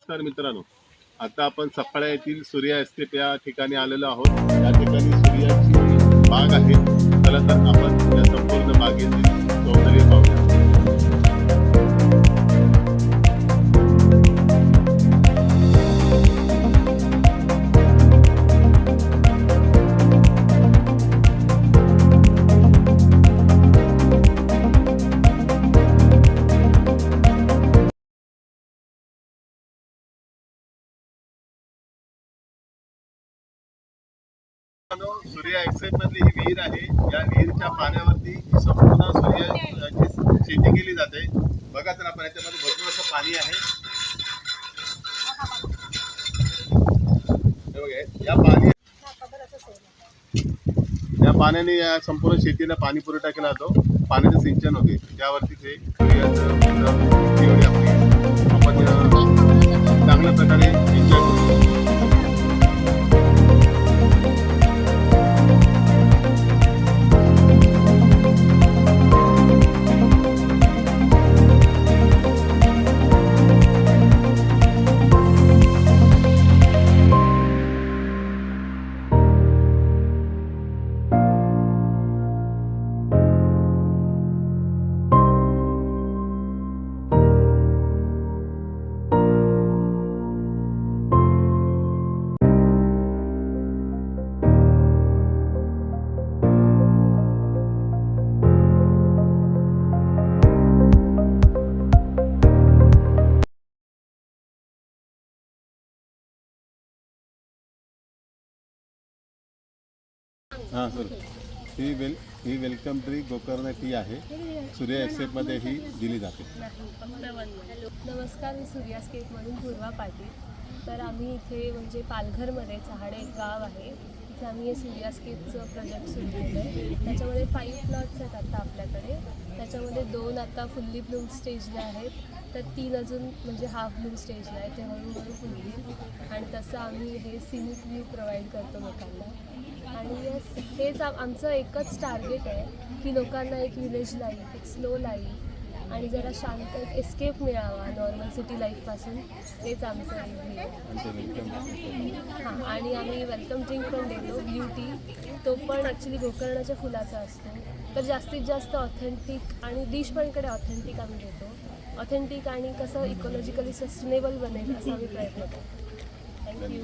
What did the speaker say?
नमस्कार मित्रांनो, आता आपण सफाळा येथील सूर्या एस्टेट या ठिकाणी आलेलो आहोत. या ठिकाणी सूर्याची बाग आहे. चला तर आपण या संपूर्ण बागेतील सौंदर्य पाहूया. सूर्या एक्सेट मधली ही विहीर आहे. या विहीरच्या पाण्यावरती ही संपूर्ण सूर्याची शेती केली जाते. बघा तर आपण याच्यामध्ये भरपूर असं पाणी आहे. हे बघा, या पाण्याने या संपूर्ण शेतीला पाणी पुरवठा केला जातो. पाण्याचे सिंचन होते, त्यावरती ते सूर्याचं शेती आपली आपण चांगल्या प्रकारे एन्जॉय करू. हां सर, ही वेलकम ट्री गोकर्ण टी आहे. सूर्या एस्टेटमध्ये ही दिली जाते. नमस्कार, मी सूर्या स्केपमधून पूर्वा पाटील. तर आम्ही इथे म्हणजे पालघरमध्ये चहाडे एक गाव आहे, इथे आम्ही हे सूर्या स्केपचं प्रोजेक्ट सुरू केलं आहे. त्याच्यामध्ये 5 प्लॉट्स आहेत आता आपल्याकडे. त्याच्यामध्ये 2 आता फुल्ली ब्लूम स्टेजला आहेत, तर 3 अजून म्हणजे हाफ ब्लूम स्टेजला आहे. ते हळूहळू फुलतील आणि तसं आम्ही हे सिनिक व्ह्यू प्रोव्हाइड करतो लोकांना. आणि हेच आमचं एकच टार्गेट आहे की लोकांना एक विलेज लाईफ, एक स्लो लाईफ आणि जरा शांत एक एस्केप मिळावा नॉर्मल सिटी लाईफपासून. तेच आमचं हे आहे. हां, आणि आम्ही वेलकम ड्रिंक पण देतो, ब्ल्यू टी. तो पण ॲक्च्युली गोकर्णाच्या फुलाचा असतो. तर जास्तीत जास्त ऑथेंटिक आणि डिश पण इकडे ऑथेंटिक आम्ही देतो. ऑथेंटिक आणि कसं इकॉलॉजिकली सस्टेनेबल बनेल असा आम्ही प्रयत्न करतो. थँक्यू.